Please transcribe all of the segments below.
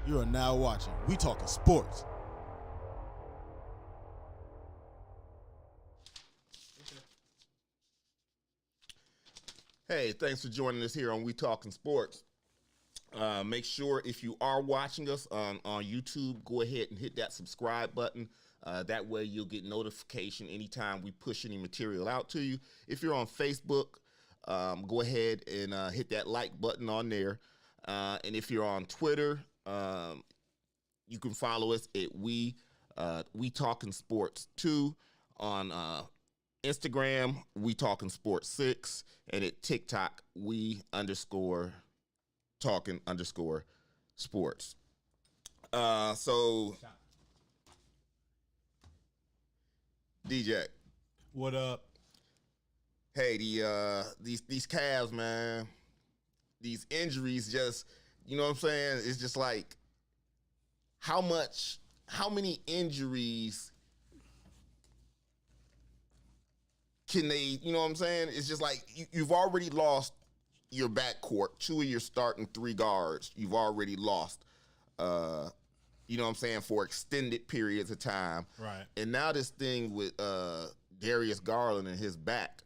You are now watching We Talkin' Sports. Hey, thanks for joining us here on We Talkin' Sports. Make sure if you are watching us on YouTube, go ahead and hit that subscribe button. That way you'll get notification anytime we push any material out to you. If you're on Facebook, go ahead and hit that like button on there. And if you're on Twitter, you can follow us at We Talkin' Sports 2 on Instagram, We Talkin' Sports 6, and at TikTok, We _talking _sports. So DJ, What up? hey, these Cavs, man, these injuries just, you know what I'm saying? It's just like how many injuries can they, you know what I'm saying? It's just like you've already lost your backcourt, 2 of your starting 3 guards. You've already lost, you know what I'm saying, for extended periods of time. Right. And now this thing with Darius Garland and his back.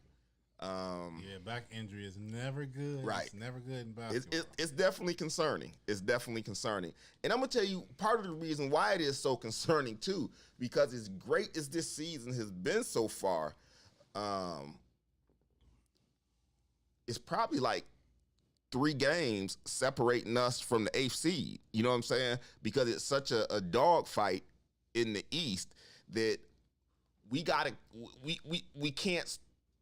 Yeah, back injury is never good. Right. It's never good in basketball. It's definitely concerning. It's definitely concerning. And I'm going to tell you part of the reason why it is so concerning, too, because as great as this season has been so far, it's probably like 3 games separating us from the 8th seed. You know what I'm saying? Because it's such a dog fight in the East that we can't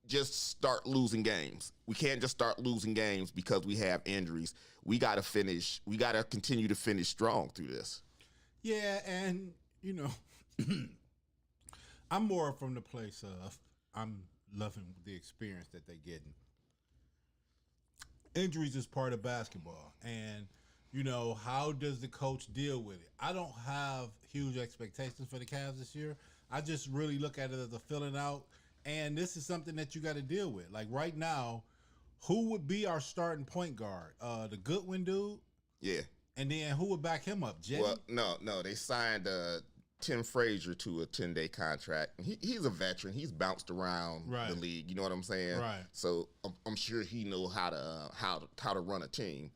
just start losing games. We can't just start losing games because we have injuries. We got to continue to finish strong through this. Yeah, and, you know, I'm more from the place of I'm loving the experience that they're getting. Injuries is part of basketball, and you know, how does the coach deal with it? I don't have huge expectations for the Cavs this year. I just really look at it as a filling out, and this is something that you got to deal with. Like right now, who would be our starting point guard? The Goodwin dude? Yeah. And then who would back him up? Jetty? Well, no, they signed Tim Frazier to a 10-day contract. He's a veteran. He's bounced around the league. You know what I'm saying? Right. So I'm sure he knows how to run a team.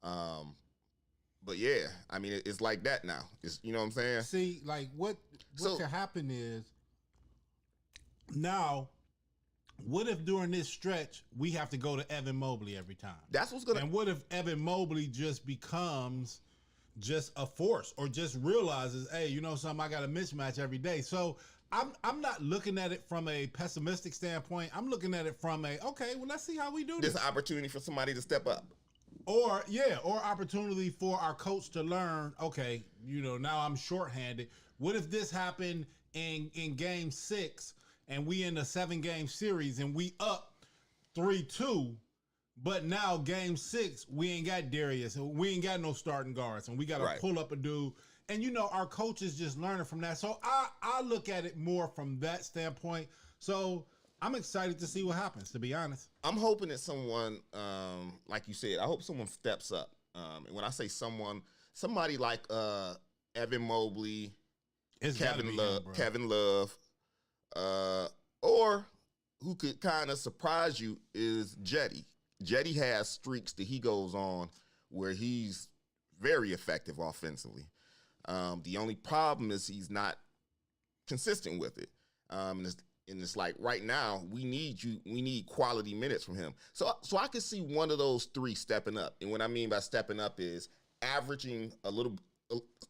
But yeah, I mean it's like that now. It's, you know what I'm saying? See, like what could happen is now. What if during this stretch we have to go to Evan Mobley every time? That's what's gonna. And what if Evan Mobley just becomes just a force, or just realizes, hey, you know something, I got a mismatch every day. So I'm not looking at it from a pessimistic standpoint. I'm looking at it from a, okay, well, let's see how we do this. There's an opportunity for somebody to step up. Or opportunity for our coach to learn, okay, you know, now I'm shorthanded. What if this happened in game 6 and we in a 7-game series and we up 3-2, but now game 6, we ain't got Darius, we ain't got no starting guards, and we got to pull up a dude. And, you know, our coach is just learning from that. So I look at it more from that standpoint. So I'm excited to see what happens, to be honest. I'm hoping that someone, like you said, I hope someone steps up. And when I say someone, somebody like Evan Mobley, Kevin Love, or who could kind of surprise you is Jetty. Jetty has streaks that he goes on where he's very effective offensively. The only problem is he's not consistent with it. And it's like right now we need quality minutes from him. So I could see one of those 3 stepping up. And what I mean by stepping up is averaging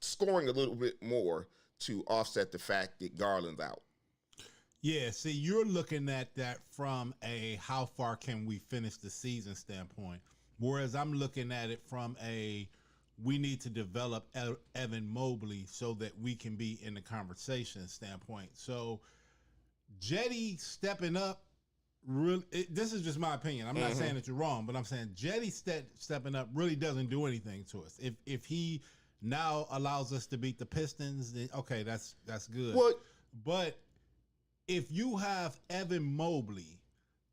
scoring a little bit more to offset the fact that Garland's out. Yeah, see, you're looking at that from a how far can we finish the season standpoint, whereas I'm looking at it from a we need to develop Evan Mobley so that we can be in the conversation standpoint. So Jetty stepping up, this is just my opinion. I'm not saying that you're wrong, but I'm saying Jetty stepping up really doesn't do anything to us. If he now allows us to beat the Pistons, then okay, that's good. What? But if you have Evan Mobley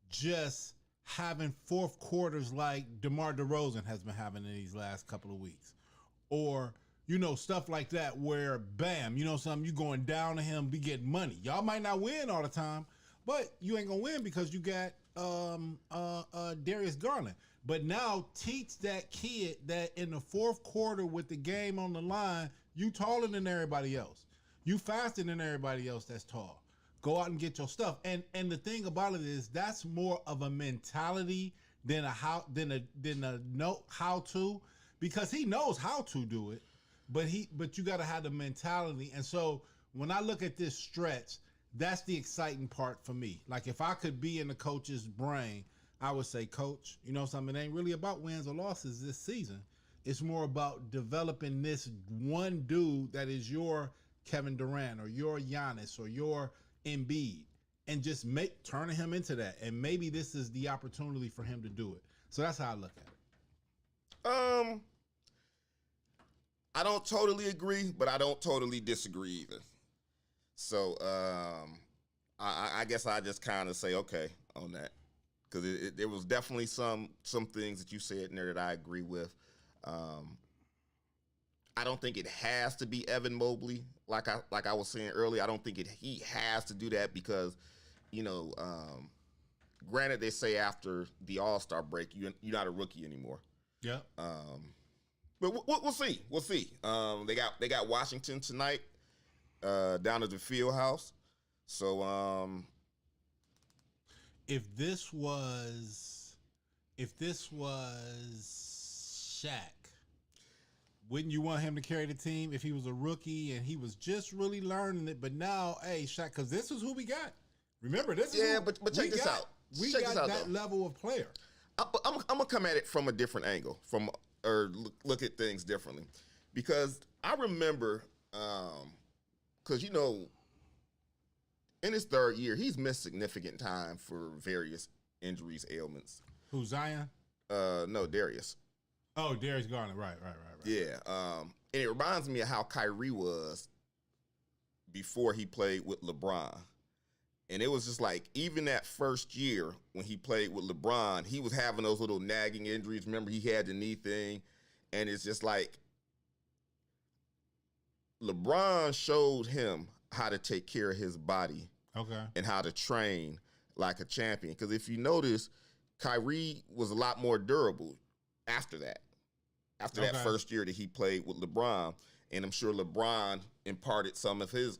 just having fourth quarters like DeMar DeRozan has been having in these last couple of weeks, or stuff like that where bam, something, you going down to him, be getting money. Y'all might not win all the time, but you ain't gonna win because you got Darius Garland. But now teach that kid that in the fourth quarter with the game on the line, you taller than everybody else. You faster than everybody else that's tall. Go out and get your stuff. And the thing about it is that's more of a mentality than a know how to, because he knows how to do it, but you got to have the mentality. And so when I look at this stretch, that's the exciting part for me. Like if I could be in the coach's brain, I would say, Coach, something, it ain't really about wins or losses this season. It's more about developing this one dude that is your Kevin Durant or your Giannis or your Embiid, and just turning him into that. And maybe this is the opportunity for him to do it. So that's how I look at it. I don't totally agree, but I don't totally disagree either. So I guess I just kind of say okay on that, because there was definitely some things that you said in there that I agree with. I don't think it has to be Evan Mobley, like I was saying earlier. I don't think he has to do that because, granted, they say after the All-Star break, you're not a rookie anymore. Yeah. But we'll see. We'll see. They got Washington tonight down at the field house. So if this was Shaq, wouldn't you want him to carry the team if he was a rookie and he was just really learning it? But now, hey, Shaq, because this is who we got. Remember, this is but check this out. We got that level of player. I'm gonna come at it from a different angle, look at things differently, because I remember, because in his third year, he's missed significant time for various injuries, ailments. Who, Zion? No, Darius. Oh, Darius Garland. Right. Yeah. And it reminds me of how Kyrie was before he played with LeBron. And it was just like, even that first year when he played with LeBron, he was having those little nagging injuries. Remember, he had the knee thing. And it's just like, LeBron showed him how to take care of his body. Okay. And how to train like a champion. Because if you notice, Kyrie was a lot more durable after that. After that first year that he played with LeBron. And I'm sure LeBron imparted some of his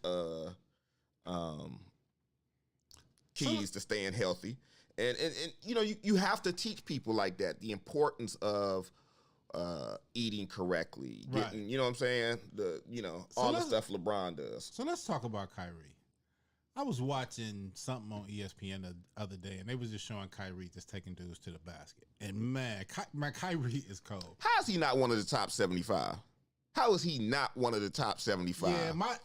keys to staying healthy. And you have to teach people like that the importance of eating correctly. Right. Getting, you know what I'm saying? All the stuff LeBron does. So let's talk about Kyrie. I was watching something on ESPN the other day, and they was just showing Kyrie just taking dudes to the basket. And man, Kyrie is cold. How is he not one of the top 75? How is he not one of the top 75? Yeah, my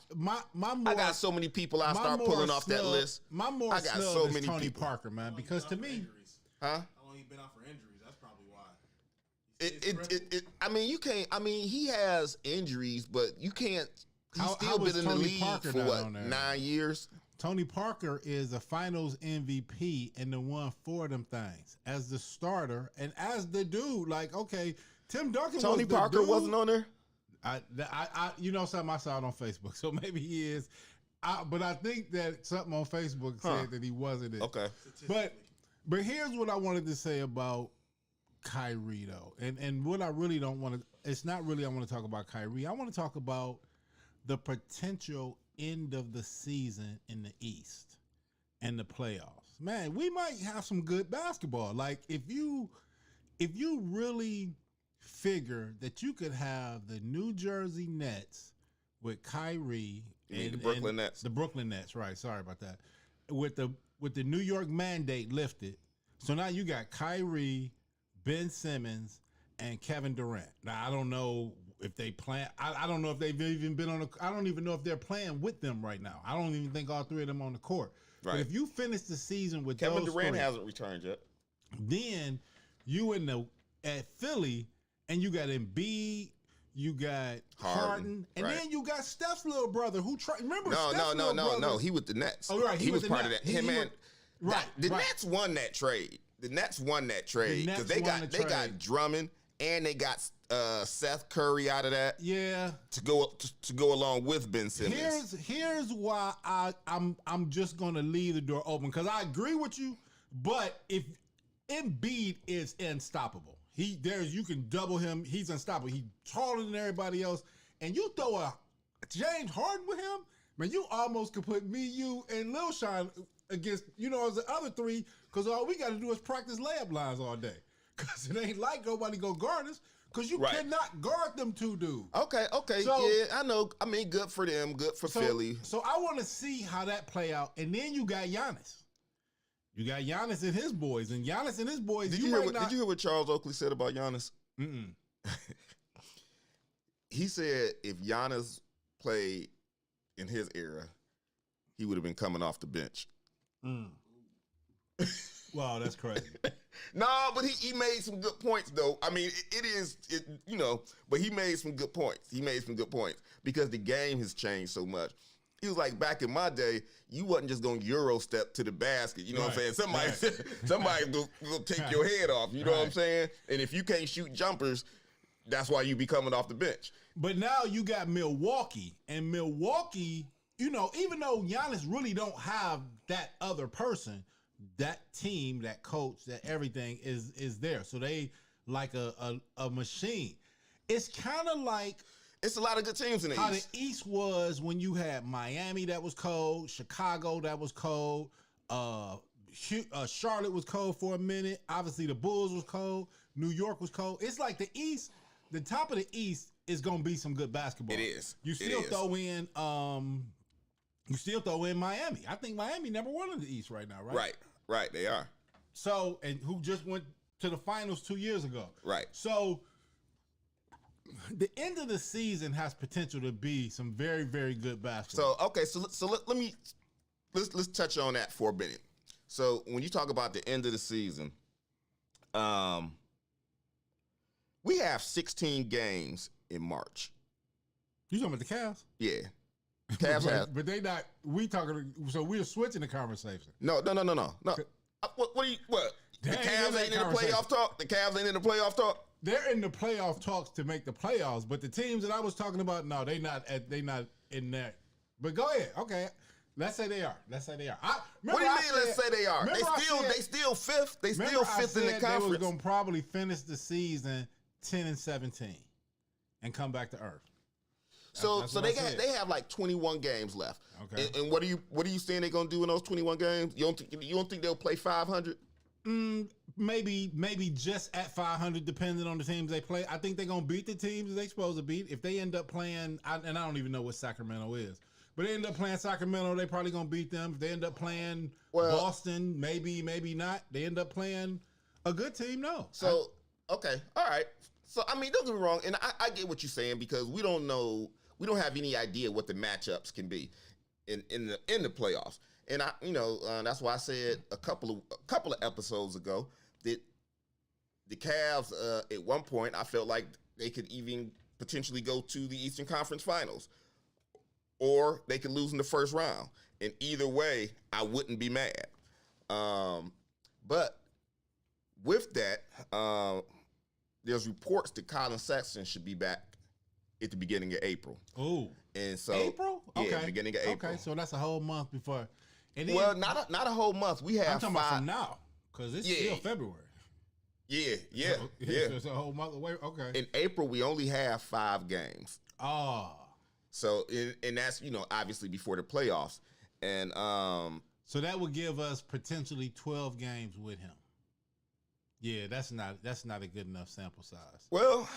I got so many people I start pulling off that list. My more I got snub so is many Tony people. Parker, man, because to me, huh? How long he been out for injuries? That's probably why. I mean, you can't. I mean, he has injuries, but you can't. He's still been in the Tony league Parker for not on there? 9 years. Tony Parker is a Finals MVP and the one for them things as the starter and as the dude. Like, okay, Tim Duncan. Tony Parker wasn't on there. I something I saw it on Facebook, so maybe he is. But I think that something on Facebook said that he wasn't it. Okay. But here's what I wanted to say about Kyrie though, and what I really don't want to. It's not really I want to talk about Kyrie. I want to talk about the potential end of the season in the East and the playoffs. Man, we might have some good basketball. Like if you really figure that you could have the New Jersey Nets with Kyrie and the Brooklyn Nets. The Brooklyn Nets, right. Sorry about that. With the New York mandate lifted. So now you got Kyrie, Ben Simmons, and Kevin Durant. Now I don't know if they plan. I don't know if they've even been on. I don't even know if they're playing with them right now. I don't even think all three of them on the court. Right. But if you finish the season with Kevin those Durant three, hasn't returned yet. then you at Philly and you got Embiid, you got Harden, and then you got Steph's little brother who remember Steph's little brother? No. He with the Nets. Oh right, he was part of Nets. that. The Nets won that trade. The Nets won that trade because they got Drummond and they got Seth Curry out of that. Yeah. To go along with Ben Simmons. Here's why I'm just gonna leave the door open, because I agree with you, but if Embiid is unstoppable, you can double him. He's unstoppable. He's taller than everybody else, and you throw a James Harden with him, man, you almost could put me, you, and Lil Shine against, as the other three, because all we got to do is practice layup lines all day. Because it ain't like nobody go guard us, because you cannot guard them two dudes. Okay, so, yeah, I know. I mean, good for them, good for Philly. So I want to see how that play out. And then you got Giannis. You got Giannis and his boys. And Giannis and his boys, did you hear what Charles Oakley said about Giannis? Mm-mm. He said if Giannis played in his era, he would have been coming off the bench. Wow, that's crazy. No, but he made some good points, though. I mean, but he made some good points. Because the game has changed so much. He was like, back in my day, you wasn't just going to Euro step to the basket. You know what I'm saying? Somebody go take your head off. You know what I'm saying? And if you can't shoot jumpers, that's why you be coming off the bench. But now you got Milwaukee. And Milwaukee, even though Giannis really don't have that other person, that team, that coach, that everything is there. So they like a machine. It's kind of like... It's a lot of good teams in the East. How the East was when you had Miami that was cold, Chicago that was cold, Charlotte was cold for a minute. Obviously, the Bulls was cold. New York was cold. It's like the East, the top of the East is going to be some good basketball. It is. You still throw in Miami. I think Miami number one in the East right now, right? Right, they are. So, and who just went to the finals 2 years ago. Right. So, the end of the season has potential to be some very, very good basketball. So, okay, let's touch on that for a minute. So, when you talk about the end of the season, we have 16 games in March. You talking about the Cavs? Yeah. Cavs have. But they not, so we're switching the conversation. No. What do you, the Cavs ain't in the playoff talk? The Cavs ain't in the playoff talk? They're in the playoff talks to make the playoffs, but the teams that I was talking about, no, they not in that. But go ahead. Okay. Let's say they are. What do you mean, let's say they are? They still fifth. They still fifth in the conference. They was going to probably finish the season 10-17 and come back to earth. So they have like 21 games left. Okay. And what are you saying they're gonna do in those 21 games? You don't think they'll play 500? Maybe just at 500, depending on the teams they play. I think they're gonna beat the teams they supposed to beat. If they end up playing, and I don't even know what Sacramento is, but they end up playing Sacramento, they probably gonna beat them. If they end up playing Boston, maybe not. They end up playing a good team, no. So okay, all right. So I mean, don't get me wrong, and I get what you're saying because we don't know. We don't have any idea what the matchups can be in the playoffs, and that's why I said a couple of episodes ago that the Cavs at one point I felt like they could even potentially go to the Eastern Conference Finals, or they could lose in the first round. And either way, I wouldn't be mad. But with that, there's reports that Colin Sexton should be back at the beginning of April. Oh, and so April? Okay, yeah, beginning of April. Okay, so that's a whole month before. And then, well, not a whole month. We have I'm talking about from now because it's still February. Yeah. So it's a whole month away. Okay. In April, we only have 5 games. Oh. So and that's obviously before the playoffs, and so that would give us potentially 12 games with him. Yeah, that's not a good enough sample size. Well,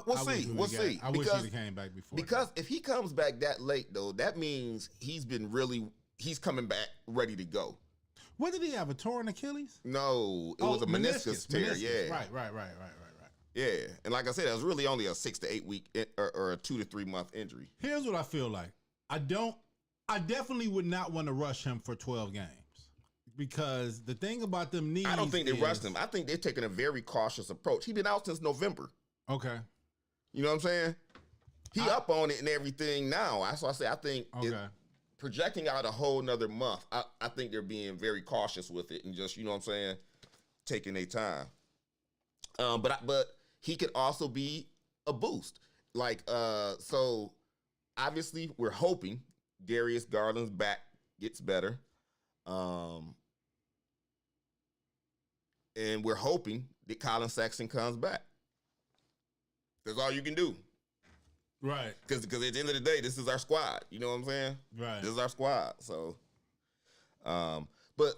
we'll see. I wish he'd have came back before. Because if he comes back that late, though, that means he's coming back ready to go. What did he have? A torn Achilles? No, it was a meniscus tear. Yeah, right. Yeah, and like I said, it was really only a 6 to 8 week or a 2 to 3 month injury. Here's what I feel like. I definitely would not want to rush him for 12 games. Because the thing about them knees, I don't think they rushed him. I think they're taking a very cautious approach. He's been out since November. Okay. You know what I'm saying? He up on it and everything now. That's why I say I think projecting out a whole nother month, I think they're being very cautious with it and just, you know what I'm saying, taking their time. But he could also be a boost. Like, so obviously we're hoping Darius Garland's back gets better. And we're hoping that Colin Sexton comes back. That's all you can do. Right. Because at the end of the day, this is our squad. You know what I'm saying? Right. This is our squad. So, but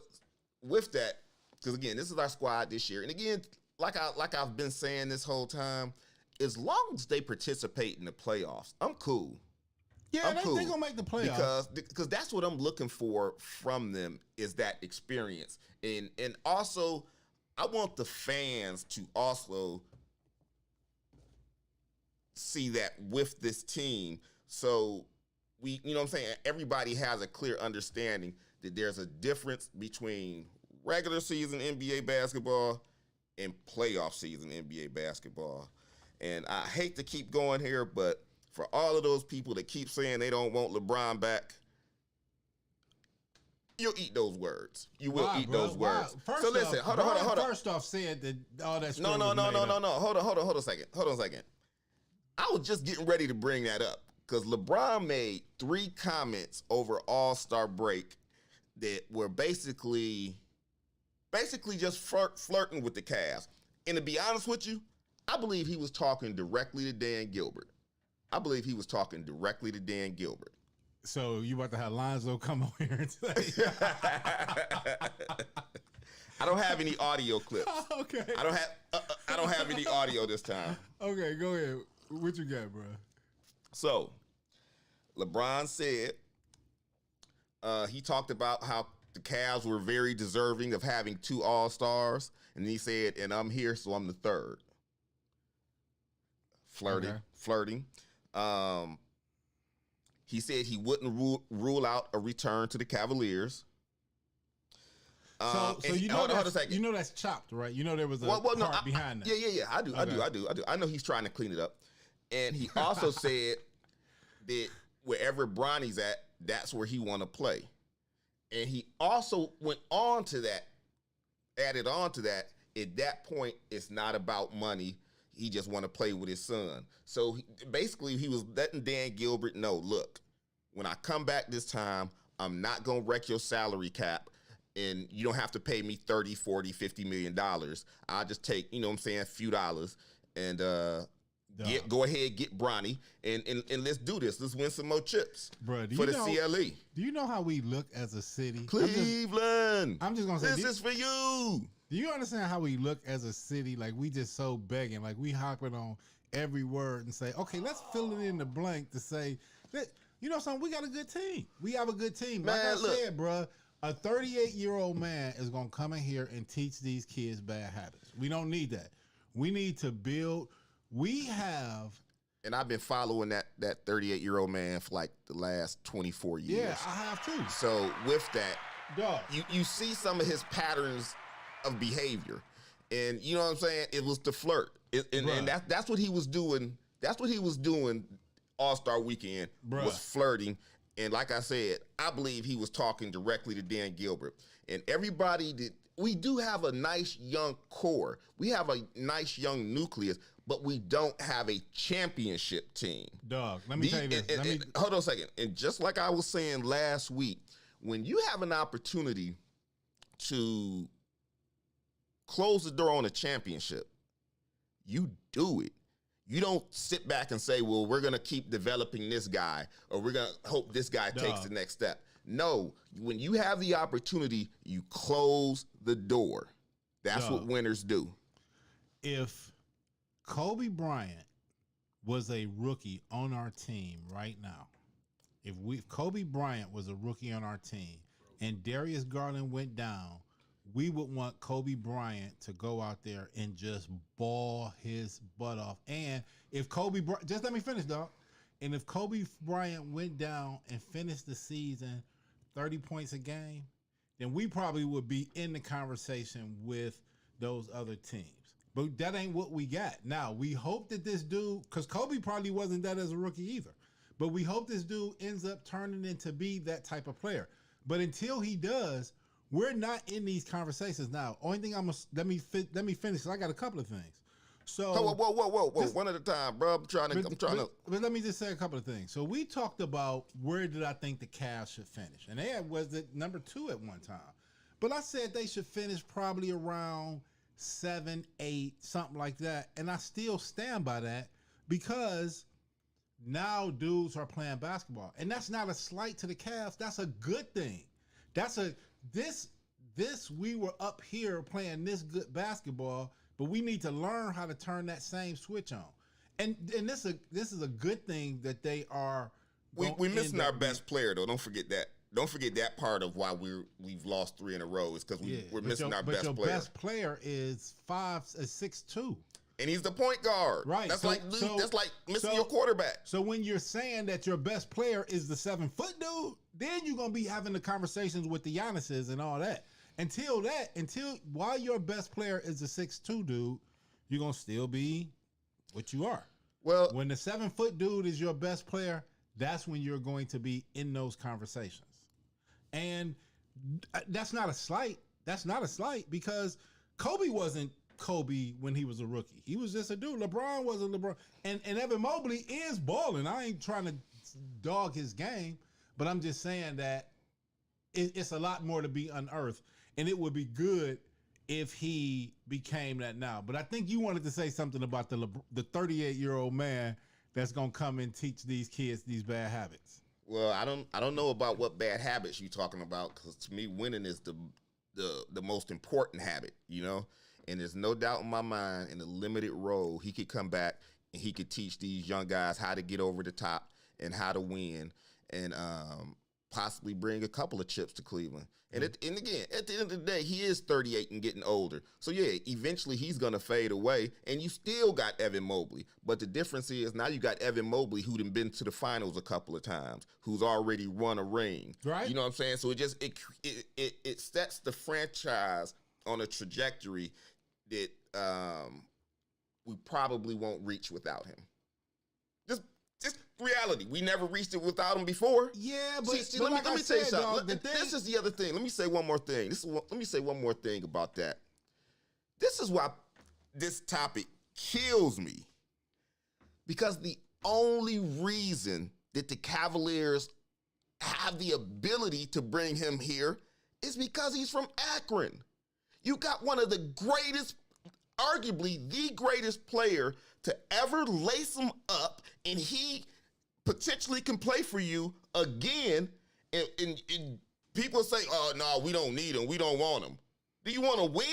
with that, because again, this is our squad this year. And again, like I've been saying this whole time, as long as they participate in the playoffs, I'm cool. Yeah, they're going to make the playoffs. Because that's what I'm looking for from them is that experience. And also, I want the fans to also see that with this team. So you know what I'm saying? Everybody has a clear understanding that there's a difference between regular season NBA basketball and playoff season NBA basketball. And I hate to keep going here, but for all of those people that keep saying they don't want LeBron back, you'll eat those words. You will eat those words. So listen, hold on. First off, said that all that. No. Hold on a second. I was just getting ready to bring that up because LeBron made 3 comments over All-Star break that were basically just flirting with the Cavs. And to be honest with you, I believe he was talking directly to Dan Gilbert. So you about to have Lonzo come over here and say, I don't have any audio clips. Okay. I don't have any audio this time. Okay, go ahead. What you got, bro? So, LeBron said he talked about how the Cavs were very deserving of having 2 All-Stars, and he said, "And I'm here, so I'm the 3rd." Flirting. He said he wouldn't rule out a return to the Cavaliers. So you know that's chopped, right? You know there was a part behind that. Yeah. I do. I know he's trying to clean it up. And he also said that wherever Bronny's at, that's where he want to play. And he also went on to that, added on to that, at that point, it's not about money. He just want to play with his son. So basically, he was letting Dan Gilbert know, look, when I come back this time, I'm not going to wreck your salary cap, and you don't have to pay me $30, $40, $50 million. I'll just take, you know what I'm saying, a few dollars, and go ahead, get Bronny, and let's do this. Let's win some more chips for the CLE. Do you know how we look as a city? Cleveland. I'm just going to say, this is for you. Do you understand how we look as a city? Like, we just so begging. Like, we hopping on every word and say, okay, let's fill it in the blank to say, that, you know something, we got a good team. We have a good team. Like I said, bro, a 38-year-old man is going to come in here and teach these kids bad habits. We don't need that. We need to build. We have. And I've been following that 38-year-old man for like the last 24 years. Yeah, I have too. So with that, you see some of his patterns of behavior, and you know what I'm saying. It was the flirt, and that's what he was doing. That's what he was doing. All-Star Weekend was flirting, and like I said, I believe he was talking directly to Dan Gilbert and everybody. We do have a nice young core. We have a nice young nucleus, but we don't have a championship team. Dog, let me tell you this. Hold on a second. And just like I was saying last week, when you have an opportunity to close the door on a championship, you do it. You don't sit back and say, well, we're going to keep developing this guy, or we're going to hope this guy takes the next step. No, when you have the opportunity, you close the door. That's what winners do. If Kobe Bryant was a rookie on our team right now, if Kobe Bryant was a rookie on our team and Darius Garland went down, we would want Kobe Bryant to go out there and just ball his butt off. And if just let me finish, dog. And if Kobe Bryant went down and finished the season 30 points a game, then we probably would be in the conversation with those other teams. But that ain't what we got. Now, we hope that this dude, because Kobe probably wasn't that as a rookie either, but we hope this dude ends up turning into be that type of player. But until he does, we're not in these conversations now. Only thing let me finish. I got a couple of things. So whoa. One at a time, bro. I'm trying to. But let me just say a couple of things. So we talked about where did I think the Cavs should finish, and they was at number 2 at one time. But I said they should finish probably around 7, 8, something like that, and I still stand by that because now dudes are playing basketball, and that's not a slight to the Cavs. That's a good thing. This we were up here playing this good basketball, but we need to learn how to turn that same switch on. And this is a good thing that they are. We missing our best player though. Don't forget that. Don't forget that part of why we've lost 3 in a row is because we're missing our best player. But your best player is 6'2". And he's the point guard. Right. That's like missing your quarterback. So when you're saying that your best player is the 7-foot dude, then you're gonna be having the conversations with the Giannis's and all that. Until while your best player is the 6'2" dude, you're gonna still be what you are. Well, when the 7-foot dude is your best player, that's when you're going to be in those conversations. And that's not a slight. That's not a slight because Kobe wasn't Kobe when he was a rookie. He was just a dude. LeBron wasn't LeBron. And Evan Mobley is balling. I ain't trying to dog his game, but I'm just saying that it's a lot more to be unearthed. And it would be good if he became that now. But I think you wanted to say something about the 38-year-old man that's gonna come and teach these kids these bad habits. Well, I don't know about what bad habits you're talking about, because to me, winning is the most important habit, you know. And there's no doubt in my mind, in a limited role, he could come back and he could teach these young guys how to get over the top and how to win, and possibly bring a couple of chips to Cleveland. And again, at the end of the day, he is 38 and getting older. So, yeah, eventually he's going to fade away, and you still got Evan Mobley. But the difference is now you got Evan Mobley, who'd been to the finals a couple of times, who's already won a ring. Right. You know what I'm saying? So it sets the franchise on a trajectory that we probably won't reach without him. Just reality. We never reached it without him before. Yeah, but let me tell you something. This is the other thing. Let me say one more thing. Let me say one more thing about that. This is why this topic kills me. Because the only reason that the Cavaliers have the ability to bring him here is because he's from Akron. You got one of the greatest, arguably the greatest player to ever lace him up, and he potentially can play for you again. And people say, "Oh no, we don't need him. We don't want him." Do you want to win?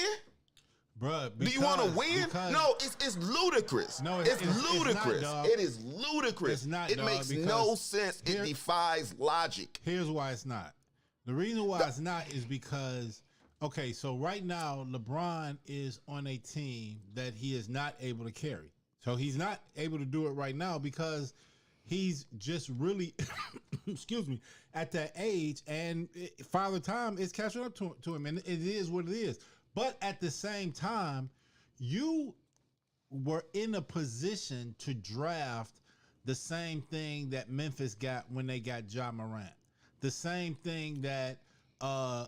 Bruh, do you want to win? No, it's ludicrous. No, it's ludicrous. It's not, it is ludicrous. It's not, it makes no sense. It defies logic. Here's why it's not. The reason why it's not is because, okay, so right now LeBron is on a team that he is not able to carry. So he's not able to do it right now because he's just really, excuse me, at that age, and Father Time is catching up to him, and it is what it is. But at the same time, you were in a position to draft the same thing that Memphis got when they got Ja Morant. The same thing that all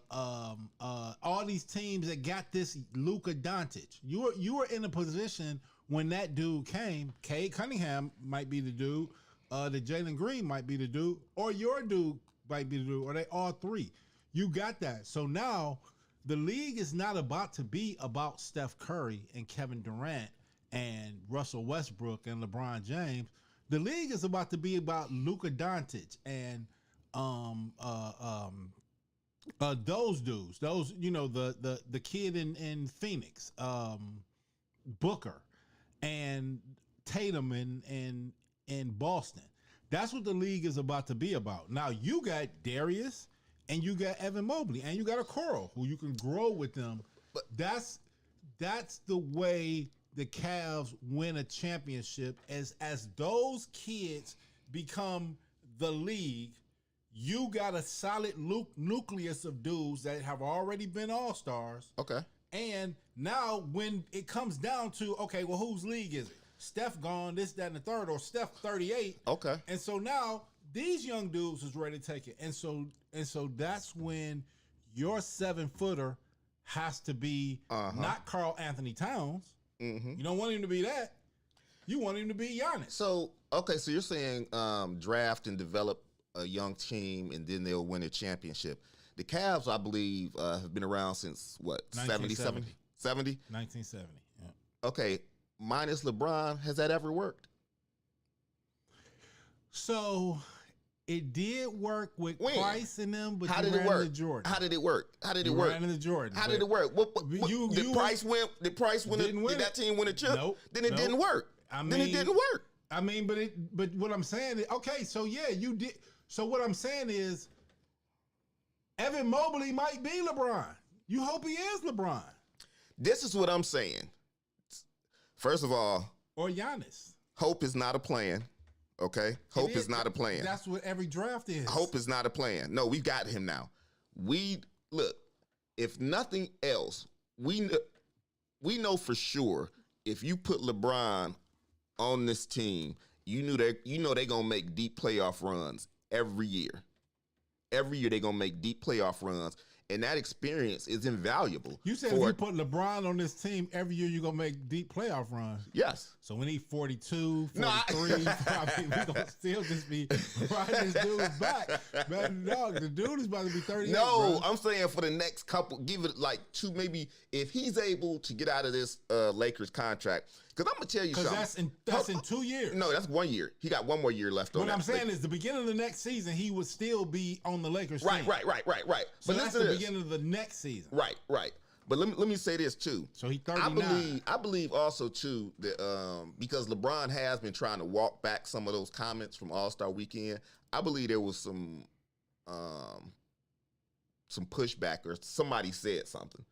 these teams that got this Luka Doncic. You were in a position when that dude came. Cade Cunningham might be the dude. The Jalen Green might be the dude, or your dude might be the dude, or they all three. You got that. So now the league is not about to be about Steph Curry and Kevin Durant and Russell Westbrook and LeBron James. The league is about to be about Luka Doncic and those dudes. Those, you know, the kid in Phoenix, Booker, and Tatum in Boston. That's what the league is about to be about. Now you got Darius and you got Evan Mobley and you got a Coral who you can grow with them. But that's the way the Cavs win a championship. As those kids become the league, you got a solid nucleus of dudes that have already been all-stars. Okay. And now when it comes down to, okay, well, whose league is it? Steph gone, this, that, and the third, or Steph 38. Okay. And so now these young dudes is ready to take it. And so that's when your 7-footer has to be not Karl Anthony Towns. You don't want him to be that. You want him to be Giannis. So so you're saying draft and develop a young team, and then they'll win a championship. The Cavs, I believe, have been around since what, 70? 1970. Yeah. Okay, minus LeBron, has that ever worked? So it did work with When? Price and them, but How you did it ran work? into Jordan. How did it work? How did it You work? ran into Jordan. How did it work? What, You- did you- Price win? Did Price win? Didn't win Did that it. team win a chip? Nope. Then it Nope. didn't work. Then it didn't work. I mean, but what I'm saying is, okay, so yeah, you did. So what I'm saying is, Evan Mobley might be LeBron. You hope he is LeBron This is what I'm saying. First of all, or Giannis. hope is not a plan. Okay, hope is not a plan. That's what every draft is. Hope is not a plan. No, we've got him now. Look. If nothing else, we know for sure if you put LeBron on this team, you know they're gonna make deep playoff runs every year. Every year they're gonna make deep playoff runs, and that experience is invaluable. You said if you put LeBron on this team every year, you're gonna make deep playoff runs. Yes. So we need 42, 43. No, I mean, we're gonna still just be riding this dude's back. Man, dog, the dude is about to be 38. No, bro. I'm saying for the next couple, give it like two, maybe if he's able to get out of this Lakers contract. Because I'm gonna tell you something. Because that's in 2 years. No, that's 1 year. He got one more year left on What that. I'm saying is the beginning of the next season, he would still be on the Lakers Right. team. But So that's listen the to this. beginning of the next season. Right. But let me say this too. So he's 39. I believe also too that because LeBron has been trying to walk back some of those comments from All-Star Weekend, I believe there was some pushback or somebody said something.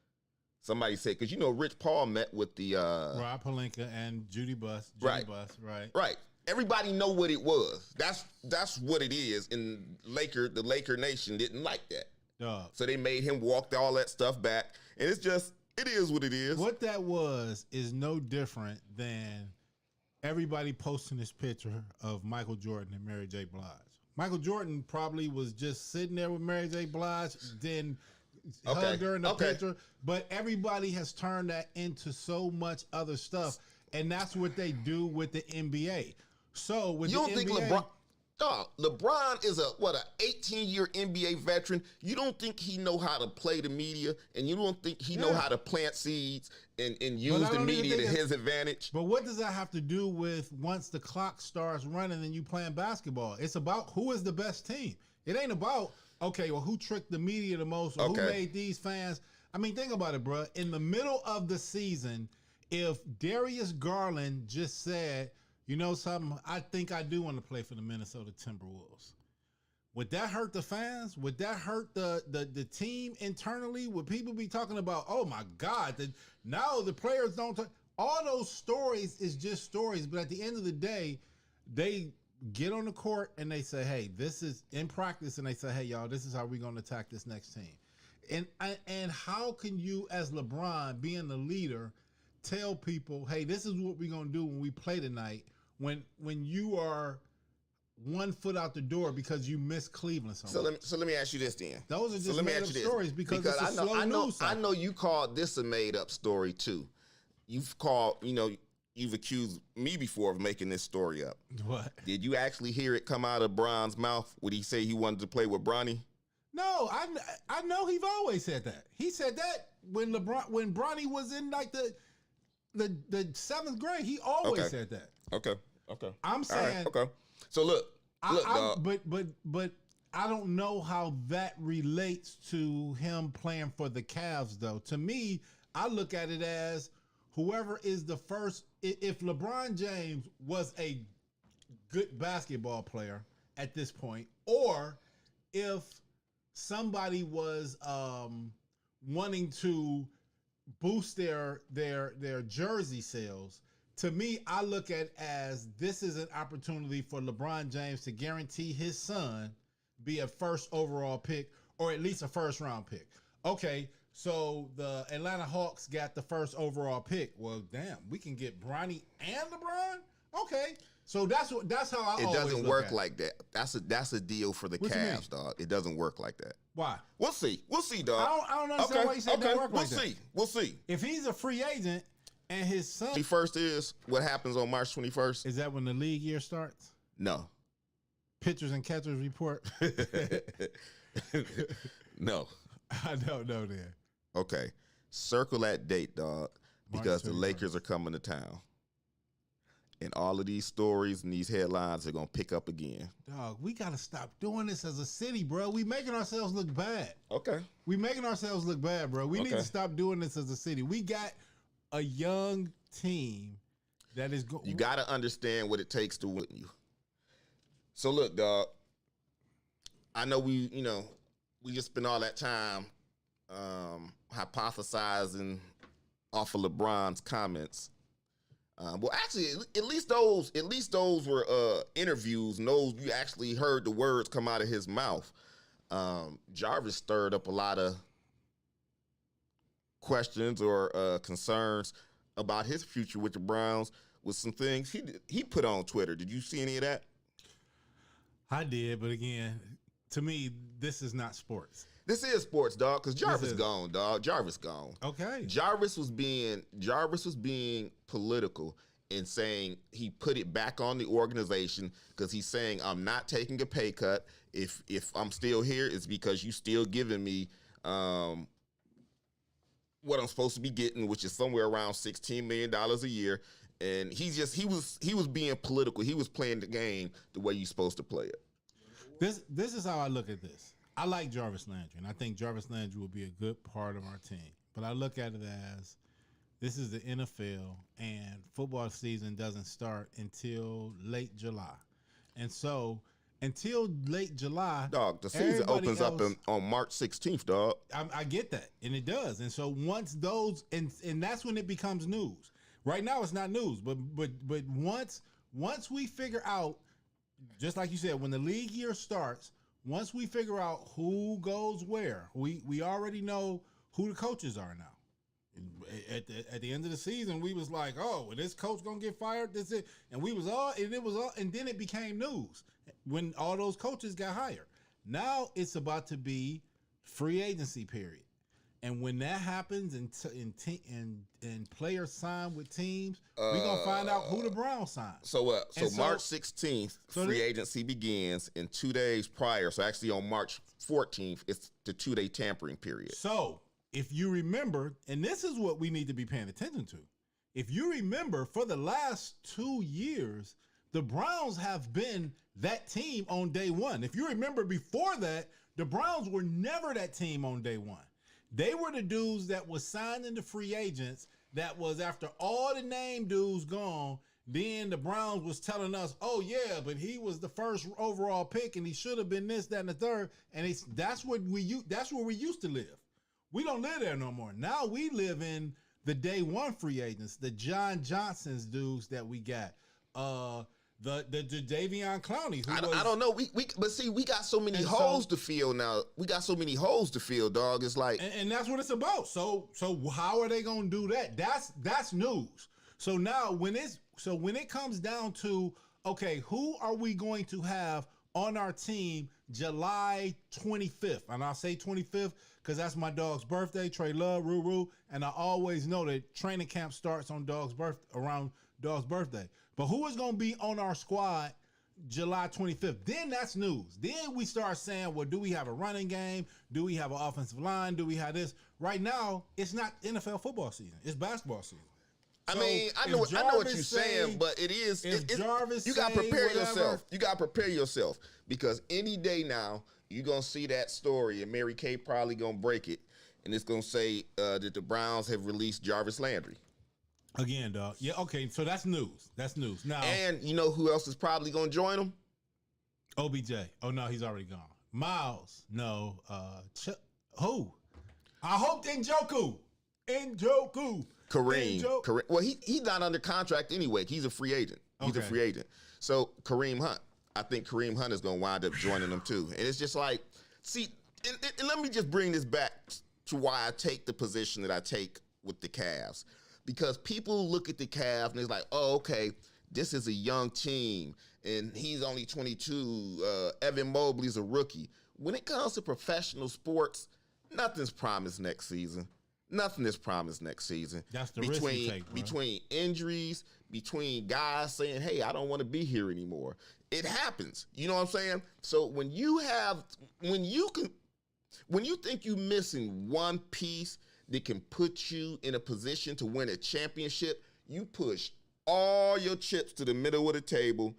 Somebody said, because Rich Paul met with the Rob Pelinka and Judy Buss. Right. Right. Everybody know what it was. That's what it is. And the Laker Nation didn't like that. Dog. So they made him walk all that stuff back. And it is what it is. What that was is no different than everybody posting this picture of Michael Jordan and Mary J. Blige. Michael Jordan probably was just sitting there with Mary J. Blige, then hugged her in the picture. But everybody has turned that into so much other stuff. And that's what they do with the NBA. So with You the don't think NBA, LeBron is an 18-year NBA veteran? You don't think he know how to play the media, and you don't think he know how to plant seeds and use I the don't even media to think his advantage? But what does that have to do with once the clock starts running and you playing basketball? It's about who is the best team. It ain't about, okay, well, who tricked the media the most or who made these fans. I mean, think about it, bro. In the middle of the season, if Darius Garland just said, you know something, I think I do want to play for the Minnesota Timberwolves. Would that hurt the fans? Would that hurt the team internally? Would people be talking about, oh my God, now the players don't talk? All those stories is just stories, but at the end of the day, they get on the court and they say, hey, this is in practice, and they say, hey, y'all, this is how we're going to attack this next team. And how can you, as LeBron, being the leader, tell people, hey, this is what we're going to do when we play tonight, when you are 1 foot out the door because you missed Cleveland so much? So let me ask you this then. Those are just made up stories because it's a slow news cycle. I know you called this a made up story too. You've accused me before of making this story up. What? Did you actually hear it come out of Bron's mouth? Would he say he wanted to play with Bronny? No, I know he's always said that. He said that when Bronny was in like the 7th grade. He always said that. Okay. I'm saying. Right, okay. So look, dog. But I don't know how that relates to him playing for the Cavs, though. To me, I look at it as whoever is the first. If LeBron James was a good basketball player at this point, or if somebody was wanting to boost their jersey sales, to me, I look at it as this is an opportunity for LeBron James to guarantee his son be a first overall pick or at least a first round pick. Okay, so the Atlanta Hawks got the first overall pick. Well, damn, we can get Bronny and LeBron? Okay. So that's how I always It doesn't look work at it. like that. That's a deal for the What you mean? Cavs, dog. It doesn't work like that. Why? We'll see, dog. I don't understand why you said that work like that. We'll see. If he's a free agent, And his son 21st is what happens on March 21st. is that when the league year starts? No, Pitchers and catchers report. no. I don't know then. Okay, circle that date, dog, because the 21st. Lakers are coming to town, and all of these stories and these headlines are gonna pick up again. Dog, we gotta stop doing this as a city, bro. We making ourselves look bad. Okay. We making ourselves look bad, bro. We need Okay. to stop doing this as a city. We got a young team that is going. You got to understand what it takes to win you. So look, dog. I know we just spent all that time hypothesizing off of LeBron's comments. Well, actually, at least those were interviews, and those you actually heard the words come out of his mouth. Jarvis stirred up a lot of questions or concerns about his future with the Browns with some things he put on Twitter. Did you see any of that? I did, but again, to me, this is not sports. This is sports, dog, because Jarvis is. gone, dog. Jarvis gone. Okay. Jarvis was being political in saying he put it back on the organization because he's saying I'm not taking a pay cut. If I'm still here, it's because you still giving me what I'm supposed to be getting, which is somewhere around $16 million a year. And he was being political. He was playing the game the way you're supposed to play it. This is how I look at this. I like Jarvis Landry, and I think Jarvis Landry will be a good part of our team. But I look at it as this is the NFL, and football season doesn't start until late July. And so until late July, Dog, the season everybody opens up else- on March 16th, dog. I get that, and it does. And so once those, and that's when it becomes news. Right now, it's not news, but once we figure out, just like you said, when the league year starts, once we figure out who goes where, we already know who the coaches are now. At the end of the season, we was like, oh, well, this coach gonna get fired. This it, and we was all, and then it became news when all those coaches got hired. Now it's about to be free agency period, and when that happens, and players sign with teams, we gonna find out who the Browns signed. So And so- March 16th, free agency begins, and 2 days prior, so actually on March 14th, it's the 2-day tampering period. So, if you remember, and this is what we need to be paying attention to. If you remember, for the last 2 years, the Browns have been that team on day one. If you remember before that, the Browns were never that team on day one. They were the dudes that was signed into free agents that was after all the name dudes gone. Then the Browns was telling us, oh, yeah, but he was the first overall pick and he should have been this, that, and the third. And that's where we used to live. We don't live there no more. Now we live in the day one free agents, the John Johnsons dudes that we got, the Davion Clowney. I don't know. But see, we got so many And holes so- to fill now. We got so many holes to fill, dog. It's like And that's what it's about. So how are they gonna do that? That's news. So now when it comes down to, okay, who are we going to have on our team July 25th? And I'll say 25th because that's my dog's birthday, Trey Love, Ruru, and I always know that training camp starts on around dog's birthday. But who is going to be on our squad July 25th? Then that's news. Then we start saying, well, do we have a running game? Do we have an offensive line? Do we have this? Right now, it's not NFL football season. It's basketball season. I So mean, I if know what Jarvis you're say- saying, but it is. if Jarvis you got to say prepare whatever- yourself. You got to prepare yourself because any day now you're gonna see that story, and Mary Kay probably gonna break it, and it's gonna say that the Browns have released Jarvis Landry. Again, dog. Yeah, okay, so that's news. That's news. Now, And you know who else is probably gonna join them? OBJ. Oh, no, he's already gone. Miles. No. Who? I hope Njoku. Kareem. Njoku. Kareem. Well, he's not under contract anyway. He's a free agent. He's a Okay. free agent. So Kareem Hunt. I think Kareem Hunt is going to wind up joining them too. And it's just like, see, and let me just bring this back to why I take the position that I take with the Cavs. Because people look at the Cavs and it's like, oh, okay, this is a young team and he's only 22. Evan Mobley's a rookie. When it comes to professional sports, nothing's promised next season. Nothing is promised next season. That's the risk you take, bro. Between injuries, between guys saying, "Hey, I don't want to be here anymore." It happens. You know what I'm saying? So when you think you're missing one piece that can put you in a position to win a championship, you push all your chips to the middle of the table.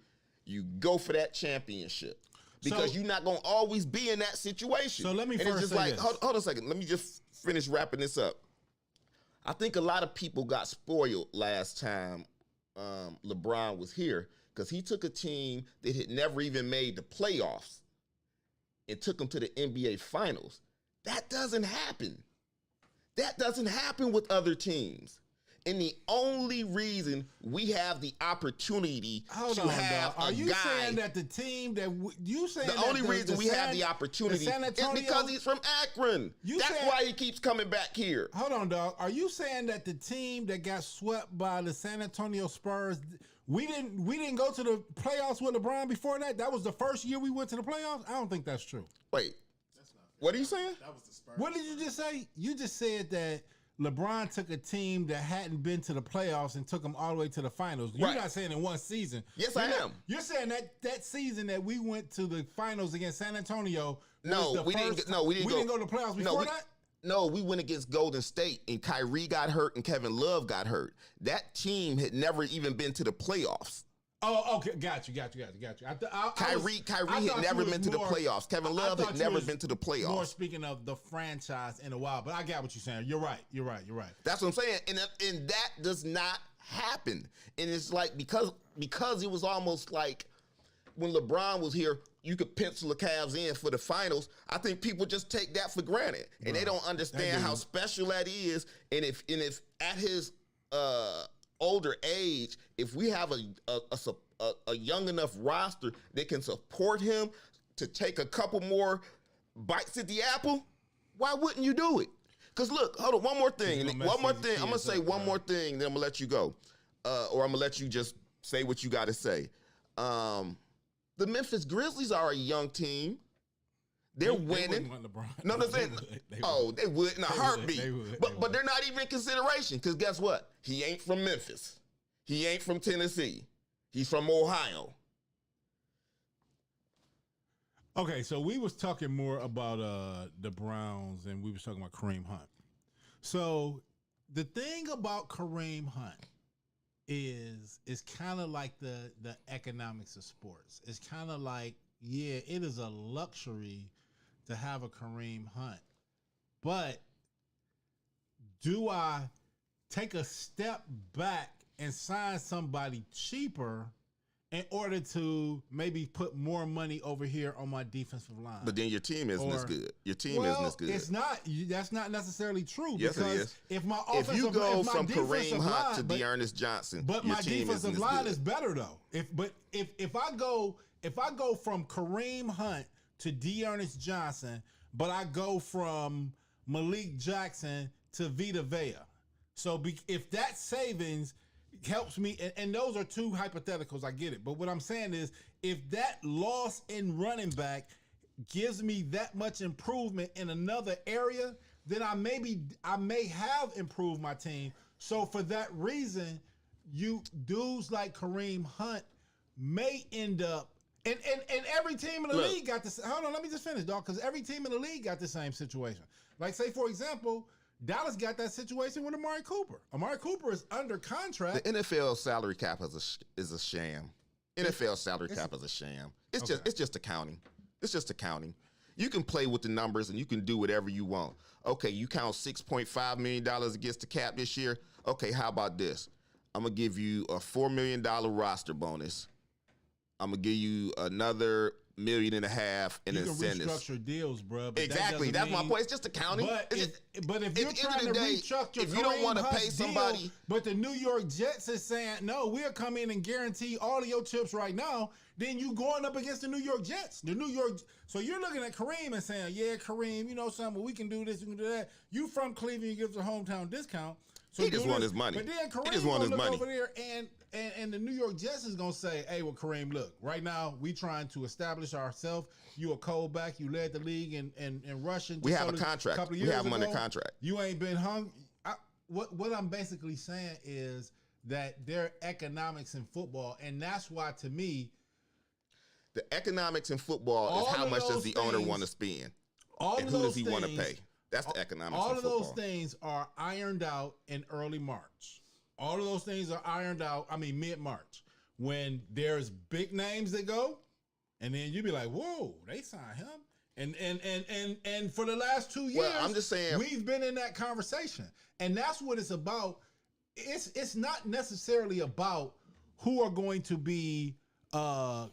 You go for that championship. Because you're not going to always be in that situation. So let me and first it's just say like, this. Hold on a second. Let me just finish wrapping this up. I think a lot of people got spoiled last time LeBron was here because he took a team that had never even made the playoffs and took them to the NBA Finals. That doesn't happen. That doesn't happen with other teams. And the only reason we have the opportunity to have Are you guy, saying that the team that you saying the only reason we have the opportunity is because he's from Akron. That's why he keeps coming back here. Hold on, dog. Are you saying that the team that got swept by the San Antonio Spurs, we didn't go to the playoffs with LeBron before that? That was the first year we went to the playoffs? I don't think that's true. Wait. That's not fair. What are you saying? That was the Spurs. What did you just say? You just said that LeBron took a team that hadn't been to the playoffs and took them all the way to the finals. You're not saying in one season. Yes, I am. You're saying that season that we went to the finals against San Antonio. No, we didn't go to the playoffs before that. No, we went against Golden State, and Kyrie got hurt, and Kevin Love got hurt. That team had never even been to the playoffs. Oh, okay, got you. Kyrie had never been to the playoffs. Kevin Love had never been to the playoffs. More speaking of the franchise in a while, but I got what you're saying. You're right. That's what I'm saying, and that does not happen. And it's like because it was almost like when LeBron was here, you could pencil the Cavs in for the finals. I think people just take that for granted, and they don't understand how special that is. And if at his older age, if we have a young enough roster that can support him to take a couple more bites at the apple, why wouldn't you do it? Because look, hold on, one more thing. I'm gonna say one more thing, then I'm gonna let you go, or I'm gonna let you just say what you got to say. The Memphis Grizzlies are a young team. They're winning. No, they would in a heartbeat. But they're not even in consideration because guess what? He ain't from Memphis. He ain't from Tennessee. He's from Ohio. Okay, so we was talking more about the Browns and we was talking about Kareem Hunt. So the thing about Kareem Hunt is kind of like the economics of sports. It's kind of like, yeah, it is a luxury to have a Kareem Hunt. But do I take a step back and sign somebody cheaper in order to maybe put more money over here on my defensive line? But then your team isn't as good. Your team isn't as good. It's not. That's not necessarily true. Yes, because it is. If you go from Kareem Hunt to Dearness Johnson, but my defensive line is better though. If I go from Kareem Hunt to Dearness Johnson, but I go from Malik Jackson to Vita Vea. So if that savings helps me, and those are two hypotheticals, I get it. But what I'm saying is, if that loss in running back gives me that much improvement in another area, then I may have improved my team. So for that reason, you dudes like Kareem Hunt may end up, and every team in the league got this. Hold on, let me just finish, dog, because every team in the league got the same situation. Like, say, for example, Dallas got that situation with Amari Cooper. Amari Cooper is under contract. The NFL salary cap is a sham. NFL salary cap is a sham. It's just accounting. It's just accounting. You can play with the numbers and you can do whatever you want. Okay, you count $6.5 million against the cap this year. Okay, how about this? I'm gonna give you a $4 million roster bonus. I'm gonna give you another $1.5 million in incentives. You can restructure deals, bro. Exactly. That's my point. It's just accounting. But if you're trying to restructure, if you don't want to pay somebody, but the New York Jets is saying no, we'll come in and guarantee all of your chips right now. Then you going up against the New York Jets. So you're looking at Kareem and saying, yeah, Kareem, you know something, we can do this, we can do that. You from Cleveland, you give us a hometown discount. So he just want his money. But then Kareem gonna look over there and the New York Jets is gonna say, hey, well, Kareem, look, right now we trying to establish ourselves. You a cold back, you led the league in rushing. We have a contract. We have him under contract. You ain't been hung. what I'm basically saying is that there are economics in football, and that's why, to me, The economics in football all is how of much does those the owner things- want to spend, all and of who those does he want to things- pay. That's the economics all in of football. those things are ironed out in early March. All of those things are ironed out, mid-March, when there's big names that go, and then you be like, whoa, they signed him. And for the last 2 years, Well, I'm just saying, we've been in that conversation. And that's what it's about. It's not necessarily about who are going to be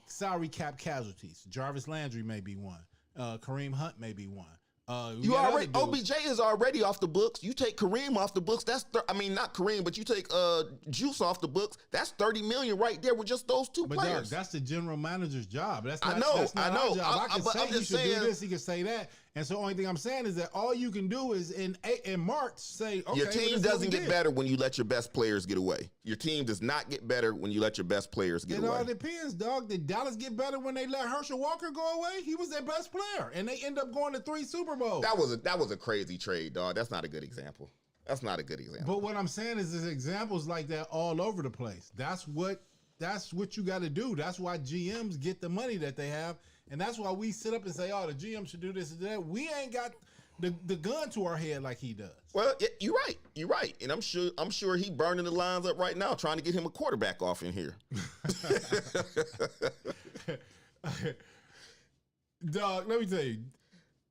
salary cap casualties. Jarvis Landry may be one. Kareem Hunt may be one. you already OBJ is already off the books. You take Kareem off the books. That's not Kareem, but you take Juice off the books. That's $30 million right there with just those two But players. Doug, that's the general manager's job. That's I not, know, that's not I know. our job. I can But say I'm you just should saying- do this. He can say that. And so the only thing I'm saying is that all you can do is in March say, okay, Your well, team this is what doesn't we get did. better when you let your best players get away. Your team does not get better when you let your best players get It all away. depends, dog. Did Dallas get better when they let Herschel Walker go away? He was their best player, and they end up going to 3 Super Bowls. That was a crazy trade, dog. That's not a good example. That's not a good example. But what I'm saying is, there's examples like that all over the place. That's what you got to do. That's why GMs get the money that they have, and that's why we sit up and say, "Oh, the GM should do this and that." We ain't got the gun to our head like he does. Well, you're right. You're right, and I'm sure he burning the lines up right now, trying to get him a quarterback off in here. Dog, let me tell you.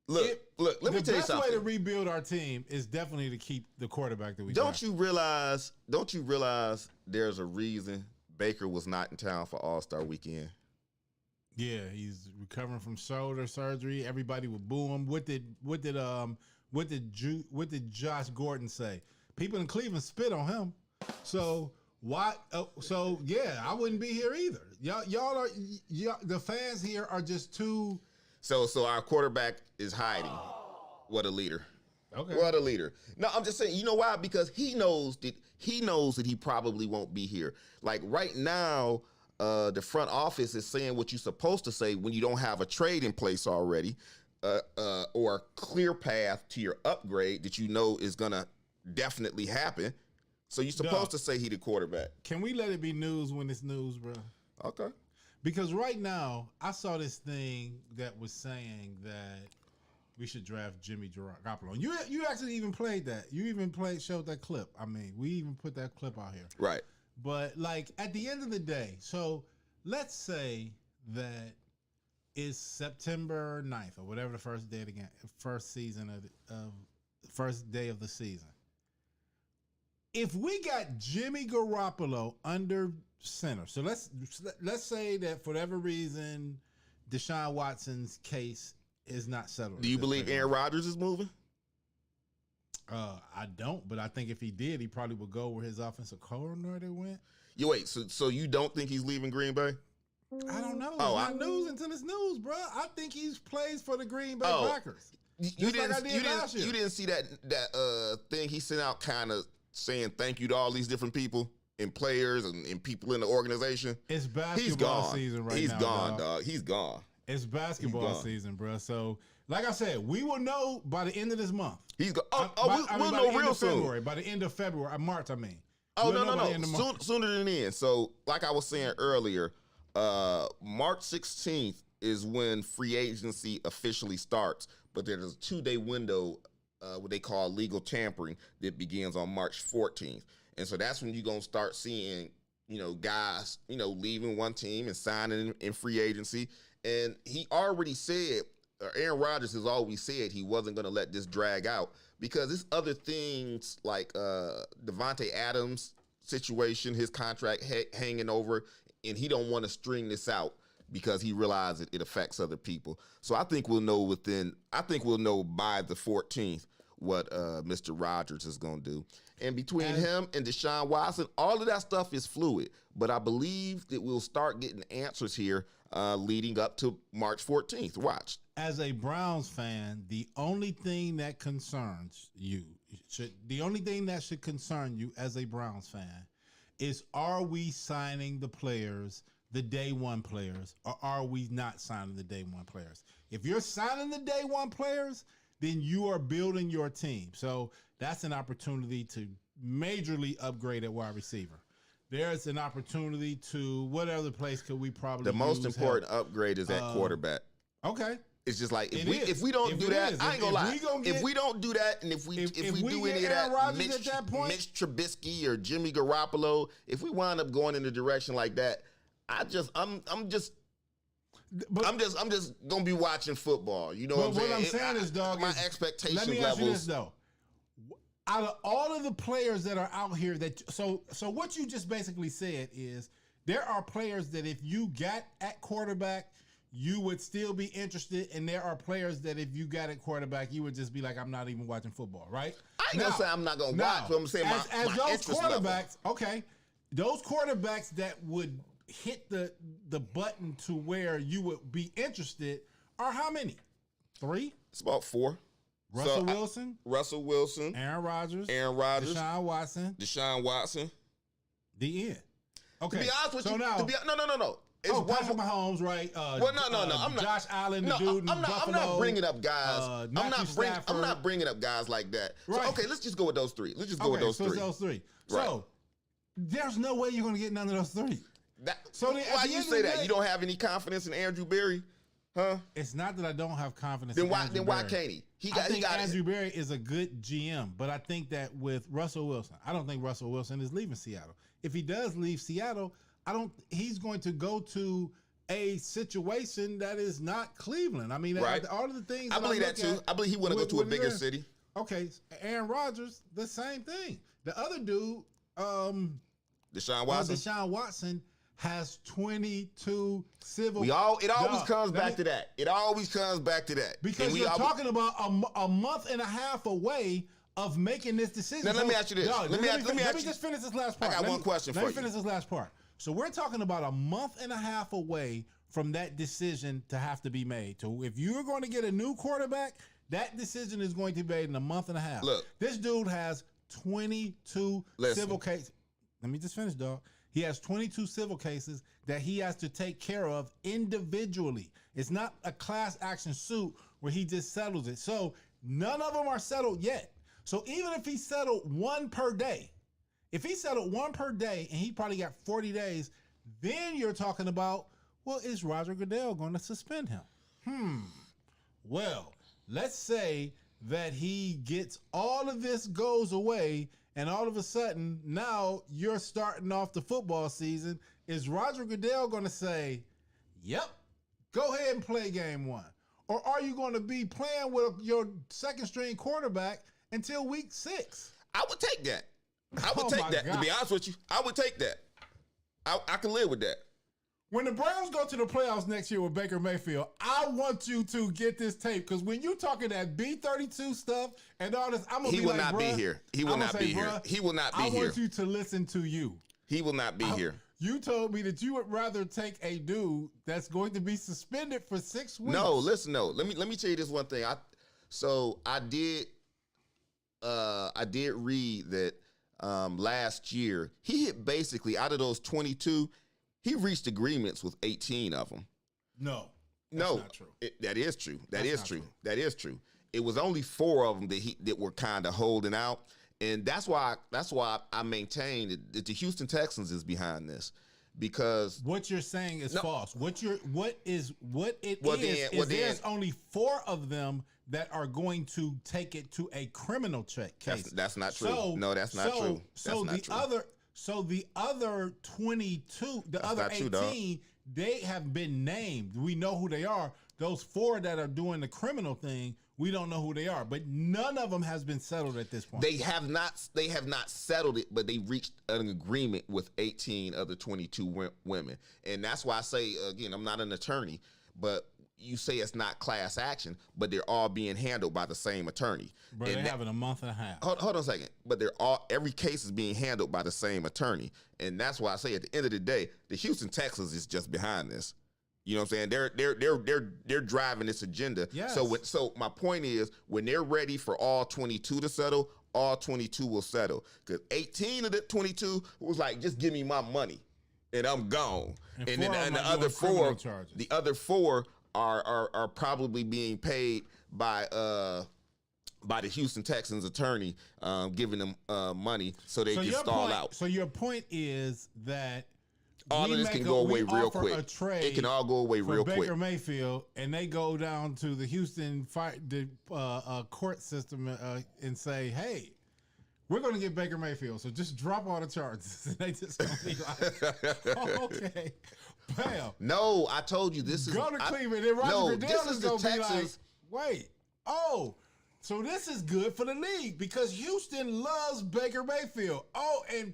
Look. Let me tell you The best something. way to rebuild our team is definitely to keep the quarterback that we Don't got. you realize there's a reason Baker was not in town for All-Star Weekend? Yeah, he's recovering from shoulder surgery. Everybody would boo him. What did Josh Gordon say? People in Cleveland spit on him. So why? So yeah, I wouldn't be here either. Y'all the fans here are just too. So our quarterback is hiding. What a leader. Okay. What a leader. No, I'm just saying, you know why? Because he knows that he probably won't be here. Like right now, the front office is saying what you're supposed to say when you don't have a trade in place already, or a clear path to your upgrade that you know is gonna definitely happen. So you're supposed to say he the quarterback. Can we let it be news when it's news, bro? Okay. Because right now, I saw this thing that was saying that we should draft Jimmy Garoppolo. You actually even played that. You even showed that clip. I mean, we even put that clip out here. Right. But like at the end of the day, so let's say that it's September 9th or whatever the first day of the game, first day of the season. If we got Jimmy Garoppolo under center, so let's say that for whatever reason, Deshaun Watson's case is not settled. Do you believe Aaron Rodgers is moving? I don't, but I think if he did, he probably would go where his offensive coordinator went. You wait, so you don't think he's leaving Green Bay? I don't know. It's Oh, not news until it's news, bro. I think he plays for the Green Bay Oh. Packers. You Just like I did last year. you didn't see that thing he sent out, kind of saying thank you to all these different people and players and people in the organization. It's He's basketball gone. season right He's now. gone, dog. He's gone. It's basketball gone. season, bro. So, like I said, we will know by the end of this month. He's gone. By We'll the know end real of soon. February, by the end of February, March, I mean. Oh, We'll know by the no. end of March. Sooner than then. So, like I was saying earlier, March 16th is when free agency officially starts, but there's a 2-day window, what they call legal tampering, that begins on March 14th. And so that's when you're going to start seeing, guys, leaving one team and signing in free agency. And he already said, Aaron Rodgers has always said he wasn't going to let this drag out because there's other things like Devontae Adams' situation, his contract hanging over, and he don't want to string this out because he realizes it affects other people. So I think we'll know by the 14th what Mr. Rodgers is going to do. And between him and Deshaun Watson, all of that stuff is fluid. But I believe that we'll start getting answers here leading up to March 14th. Watch. As a Browns fan, the only thing that concerns you, the only thing that should concern you as a Browns fan is, are we signing the players, the day one players, or are we not signing the day one players? If you're signing the day one players, then you are building your team. So that's an opportunity to majorly upgrade at wide receiver. There's an opportunity to what other place could we probably The most use important help? upgrade is at quarterback. Okay. It's just like It if is. we don't If do it that, is. I ain't gonna lie. If If we don't do that, and if we we do get any of Aaron that, Rodgers at that point- Mitch Trubisky or Jimmy Garoppolo, if we wind up going in a direction like that, I'm just gonna be watching football. You know what I'm saying? is, dog, my is- expectation let me levels. ask you this though. Out of all of the players that are out here, so what you just basically said is there are players that if you got at quarterback, you would still be interested, and there are players that if you got at quarterback, you would just be like, I'm not even watching football, right? I ain't gonna say I'm not gonna watch, but I'm saying as my those interest quarterbacks, level. okay, those quarterbacks that would hit the button to where you would be interested are how many? 3? It's about 4. Russell Wilson, Russell Wilson, Aaron Rodgers, Deshaun Watson, the end. Okay. To be honest with so you, now, no. It's Patrick Mahomes, right? Well, no. I'm not. Josh Allen, the No, dude in I'm Buffalo. bringing up guys. I'm Stafford. not bringing up guys like that. Right. So, okay, let's just go with those 3. Let's just go with those 3. It's those 3. Right. So there's no way you're going to get none of those 3. Why you say that? You don't have any confidence in Andrew Berry, huh? It's not that I don't have confidence. Then in why? Andrew Then why Berry. can't he? I think Andrew Berry is a good GM, but I think that with Russell Wilson, I don't think Russell Wilson is leaving Seattle. If he does leave Seattle, he's going to go to a situation that is not Cleveland. I mean, right. all of the things I believe that too. I believe he want to go to a bigger city. Okay, Aaron Rodgers, the same thing. The other dude, Deshaun Watson. Deshaun Watson has 22 civil. It always comes back to that. It always comes back to that. Because you're talking about a month and a half away of making this decision. Now, let me ask you this. Let me just finish this last part. I got one question for you. Let me finish this last part. So we're talking about a month and a half away from that decision to have to be made. So if you're going to get a new quarterback, that decision is going to be made in a month and a half. Look. This dude has 22 civil cases. Let me just finish, dog. He has 22 civil cases that he has to take care of individually. It's not a class action suit where he just settles it. So none of them are settled yet. So even if he settled one per day, and he probably got 40 days, then you're talking about, well, is Roger Goodell going to suspend him? Well, let's say that he gets all of this goes away, and all of a sudden, now you're starting off the football season. Is Roger Goodell going to say, yep, go ahead and play game 1? Or are you going to be playing with your second string quarterback until week 6? I would take that. I would Oh take my that. God. To be honest with you, I would take that. I can live with that. When the Browns go to the playoffs next year with Baker Mayfield, I want you to get this tape, because when you talking that B-32 stuff and all this, I'm gonna He be will like, not be bruh, here. He will I'ma not say, be here. bruh, He will not be I here. want you to listen to you. He will not be here. You told me that you would rather take a dude that's going to be suspended for 6 weeks. No, listen, no. Let me tell you this one thing. I did read that last year he hit basically out of those 22, he reached agreements with 18 of them. No, not true. That is true. That That's is not true. true. That is true. It was only 4 of them that were kind of holding out, and that's why I maintain that the Houston Texans is behind this, because What you're saying is false. There's only 4 of them that are going to take it to a criminal case. That's not true. No, that's not true. The other 22, the That's other not 18, true, dog. they have been named. We know who they are. Those 4 that are doing the criminal thing, we don't know who they are. But none of them has been settled at this point. They have not settled it, but they reached an agreement with 18 of the 22 women. And that's why I say, again, I'm not an attorney, but you say it's not class action, but they're all being handled by the same attorney. Bro, they're having a month and a half. Hold on a second. But every case is being handled by the same attorney. And that's why I say at the end of the day, the Houston Texans is just behind this. You know what I'm saying? They're driving this agenda. Yes. So my point is, when they're ready for all 22 to settle, all 22 will settle. Because 18 of the 22 was like, just give me my money and I'm gone. And then the other 4, are probably being paid by by the Houston Texans attorney, giving them money so they can stall point, out. So your point is that All of this can go away real quick. It can all go away real quick. Baker Mayfield, and they go down to the Houston court system and say, "Hey, we're going to get Baker Mayfield, so just drop all the charges." And they just going to be like, "Oh, okay, bam." No, I told you this is go to Cleveland. And Roger Goodell is going to be like, Texas. "Wait, oh." So this is good for the league because Houston loves Baker Mayfield. Oh, and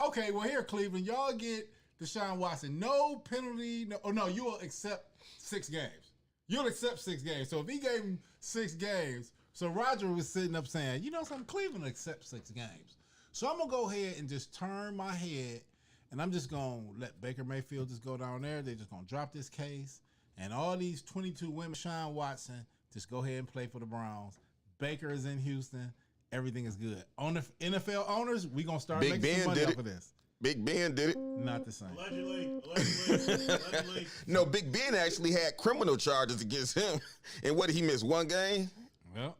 okay, well here Cleveland, y'all get Deshaun Watson. No penalty. No, you will accept 6 games. You'll accept 6 games. So if he gave him 6 games, so Roger was sitting up saying, you know something, Cleveland accepts 6 games. So I'm gonna go ahead and just turn my head, and I'm just gonna let Baker Mayfield just go down there. They're just gonna drop this case, and all these 22 women, Deshaun Watson, just go ahead and play for the Browns. Baker is in Houston. Everything is good. On the NFL owners, we gonna start making some money off of this. Big Ben did it. Not the same. Allegedly. No, Big Ben actually had criminal charges against him. And what did he miss? 1 game? Well,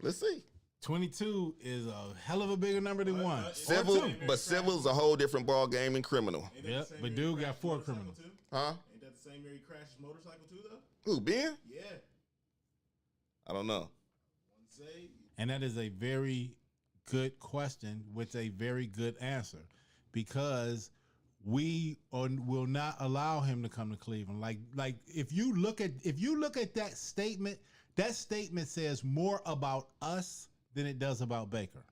let's see. 22 is a hell of a bigger number than 1. Civil, but civil's a whole different ball game than criminal. Yep, but dude got 4 criminals. Huh? Ain't that the same year he crashed his motorcycle too, though? Who, Ben? Yeah. I don't know. And that is a very good question with a very good answer, because we will not allow him to come to Cleveland. Like if you look at that statement says more about us than it does about Baker.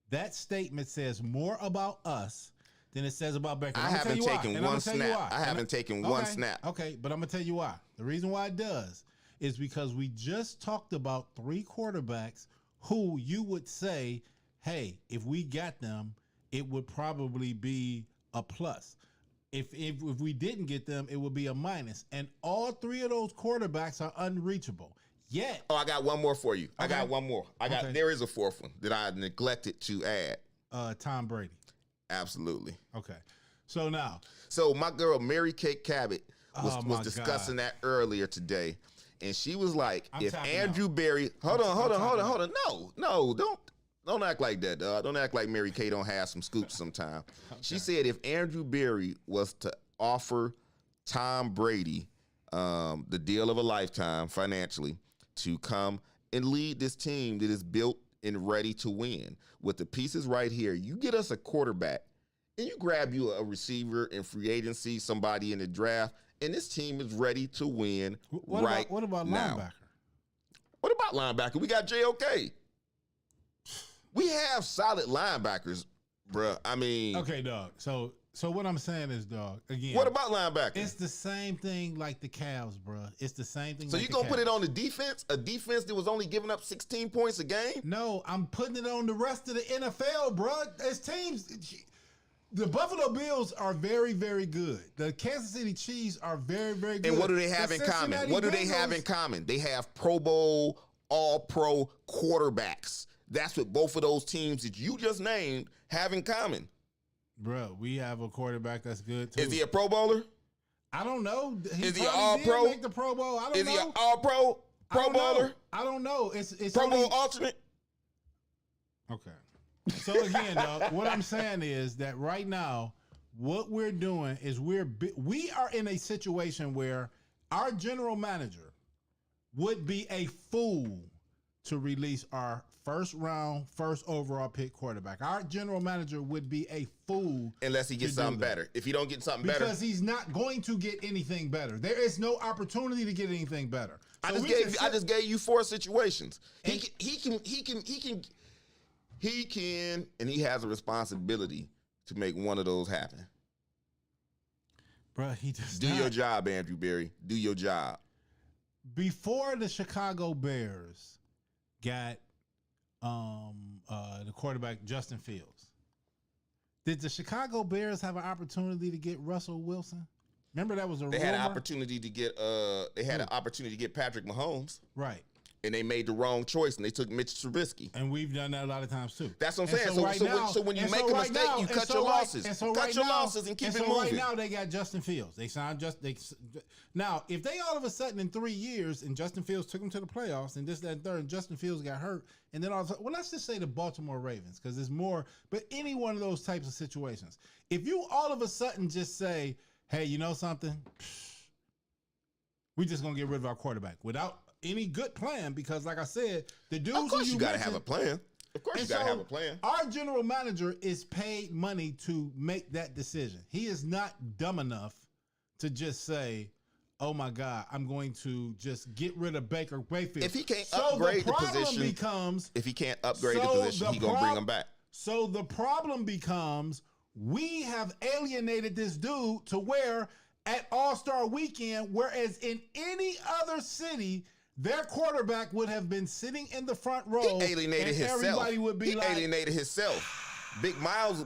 That statement says more about us than it says about Baker. I haven't taken one snap. I haven't taken one snap. Okay, but I'm gonna tell you why. The reason why it does is because we just talked about 3 quarterbacks who you would say, hey, if we got them, it would probably be a plus. If we didn't get them, it would be a minus. And all 3 of those quarterbacks are unreachable. Yet. Oh, I got one more for you. Okay. I got one more. There is a 4th one that I neglected to add. Tom Brady. Absolutely. Okay. So now. So my girl Mary Kate Cabot was discussing God. that earlier today. And she was like, if Andrew out. Berry, hold on. No, don't act like that, dog. Don't act like Mary Kay don't have some scoops sometime. Okay. She said if Andrew Berry was to offer Tom Brady the deal of a lifetime financially to come and lead this team that is built and ready to win with the pieces right here, you get us a quarterback and you grab you a receiver in free agency, somebody in the draft, and this team is ready to win what about now. Linebacker? What about linebacker? We got JOK. We have solid linebackers, bruh. I mean. Okay, dog. So what I'm saying is, dog, again. What about linebacker? It's the same thing like the Cavs, bruh. It's the same thing. So like you gonna put it on the defense? A defense that was only giving up 16 points a game? No, I'm putting it on the rest of the NFL, bruh. As teams. The Buffalo Bills are very, very good. The Kansas City Chiefs are very, very good. And what do they have in common? What do they have in common? They have Pro Bowl, All-Pro quarterbacks. That's what both of those teams that you just named have in common. Bro, we have a quarterback that's good too. Is he a Pro Bowler? I don't know. Is he All-Pro? Make the Pro Bowl. I don't know. Is he an All-Pro? Pro Bowler? I don't know. It's Pro Bowl alternate? Okay. So again, dog, what I'm saying is that right now, what we're doing is we are in a situation where our general manager would be a fool to release our first overall pick quarterback. Our general manager would be a fool unless he gets something better. If he don't get something better, because he's not going to get anything better. There is no opportunity to get anything better. So I just gave you 4 situations. He can, and he has a responsibility to make one of those happen. Bro, he just do your job, Andrew Berry. Do your job. Before the Chicago Bears got the quarterback Justin Fields, did the Chicago Bears have an opportunity to get Russell Wilson? Remember that was a rumor? They had an opportunity to get an opportunity to get Patrick Mahomes. Right. and they made the wrong choice, and they took Mitch Trubisky. And we've done that a lot of times too. That's what I'm saying. So when you make a mistake, you cut your losses. Cut your losses and keep it moving. Right now, they got Justin Fields. They signed now, if they all of a sudden in 3 years, and Justin Fields took them to the playoffs, and this, that, and third, and Justin Fields got hurt, and then all of a sudden, well, let's just say the Baltimore Ravens, because there's more, but any one of those types of situations. If you all of a sudden just say, hey, you know something? We just going to get rid of our quarterback without any good plan, because like I said, the dudes of course you got to have a plan. Of course you got to have a plan. Our general manager is paid money to make that decision. He is not dumb enough to just say, oh my God, I'm going to just get rid of Baker Mayfield. If he can't upgrade the position, he's going to bring him back. So the problem becomes, we have alienated this dude to where at All-Star Weekend, whereas in any other city, their quarterback would have been sitting in the front row. He alienated himself. Everybody would be alienated himself. Big Miles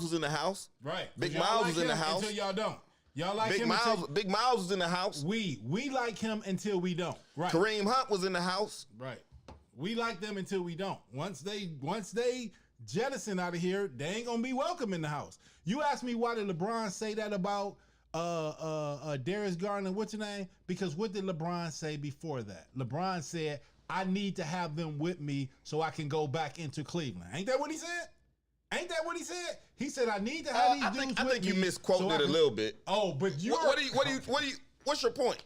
was in the house. Right. Big Miles was in the house. Until y'all don't. Y'all like Big him. Big Miles was in the house. We like him until we don't. Right. Kareem Hunt was in the house. Right. We like them until we don't. Once they jettison out of here, they ain't gonna be welcome in the house. You ask me why did LeBron say that about Darius Garland, what's your name? Because what did LeBron say before that? LeBron said, I need to have them with me so I can go back into Cleveland. Ain't that what he said? Ain't that what he said? He said, I need to have these dudes with me. I think you misquoted it a little bit. Oh, but you what's your point?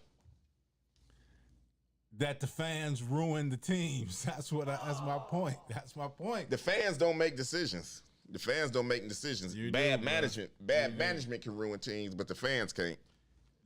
That the fans ruin the teams. That's my point. That's my point. The fans don't make decisions. The fans don't make decisions. Bad management can ruin teams, but the fans can't.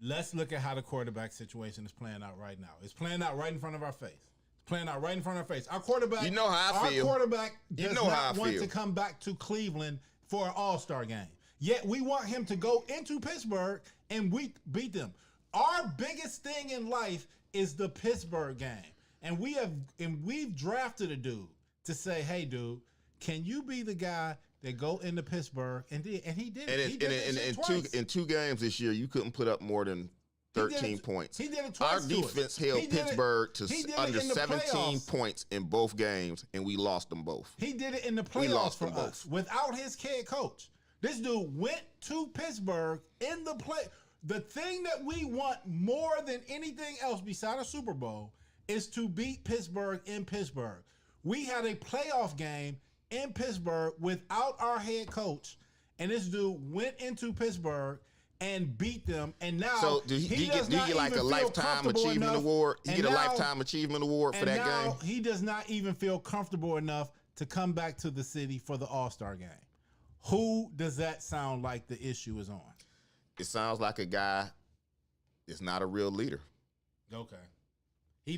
Let's look at how the quarterback situation is playing out right now. It's playing out right in front of our face. It's playing out right in front of our face. Our quarterback, you know how I feel. Our quarterback does not want to come back to Cleveland for an All-Star game. Yet we want him to go into Pittsburgh and we beat them. Our biggest thing in life is the Pittsburgh game. And we've drafted a dude to say, hey, dude, can you be the guy that go into Pittsburgh? And he did it. In two games this year, you couldn't put up more than 13 points. He did it twice. Our defense held Pittsburgh to under 17 points in both games, and we lost them both. He did it in the playoffs for us without his head coach. This dude went to Pittsburgh in the play. The thing that we want more than anything else beside a Super Bowl is to beat Pittsburgh in Pittsburgh. We had a playoff game in Pittsburgh without our head coach, and this dude went into Pittsburgh and beat them. And now, so do you get like a lifetime achievement award? You get a lifetime achievement award for that game? He does not even feel comfortable enough to come back to the city for the All-Star game. Who does that sound like the issue is on? It sounds like a guy that's not a real leader. Okay.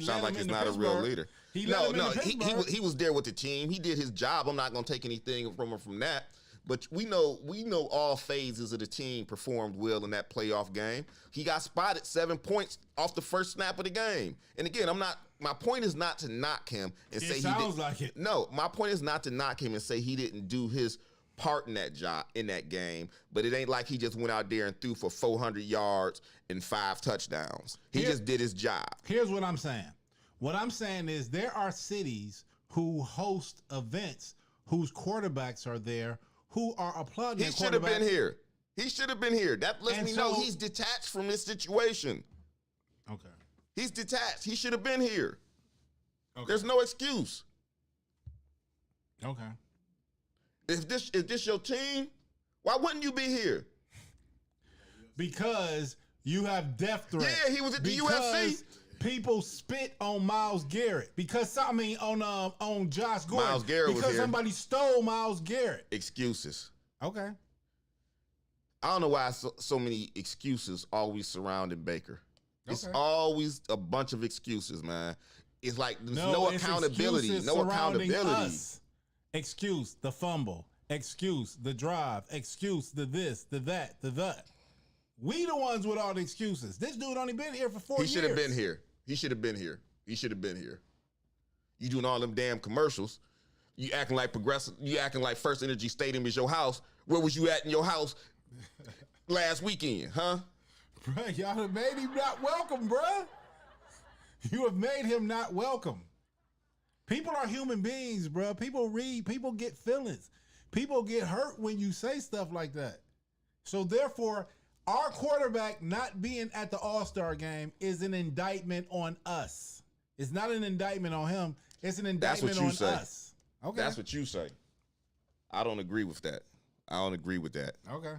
Sounds like he's not a real leader. He was there with the team. He did his job. I'm not going to take anything from him from that. But we know all phases of the team performed well in that playoff game. He got spotted 7 points off the first snap of the game. And again, my point is not to knock him and say he didn't. It sounds like it. No, my point is not to knock him and say he didn't do his part in that game, but it ain't like he just went out there and threw for 400 yards and 5 touchdowns. He just did his job. Here's what I'm saying. What I'm saying is there are cities who host events whose quarterbacks are there who are applauding. He should have been here. He should have been here. That lets me know he's detached from this situation. Okay. He's detached. He should have been here. Okay. There's no excuse. Okay. If this your team, why wouldn't you be here? Because you have death threats. Yeah, he was at the UFC. People spit on Myles Garrett on Josh Gordon. Myles Garrett was here. Because somebody stole Myles Garrett. Excuses. Okay. I don't know why so many excuses always surrounding Baker. It's always a bunch of excuses, man. It's like there's no accountability. No accountability. Us. Excuse the fumble. Excuse the drive. Excuse the this, the that, the that. We the ones with all the excuses. This dude only been here for 4 years. He should have been here. He should have been here. He should have been here. You doing all them damn commercials. You acting like progressive. You acting like First Energy Stadium is your house. Where was you at in your house last weekend, huh? Bruh, y'all have made him not welcome, bruh. You have made him not welcome. People are human beings, bro. People read. People get feelings. People get hurt when you say stuff like that. So therefore, our quarterback not being at the All-Star game is an indictment on us. It's not an indictment on him. It's an indictment on us. Okay. That's what you say. I don't agree with that. I don't agree with that. Okay.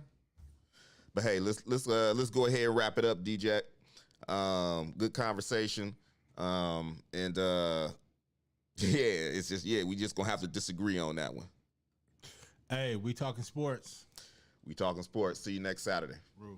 But hey, let's go ahead and wrap it up, DJ. Good conversation. It's just we just gonna have to disagree on that one. Hey, we talking sports. We talking sports. See you next Saturday. Rue.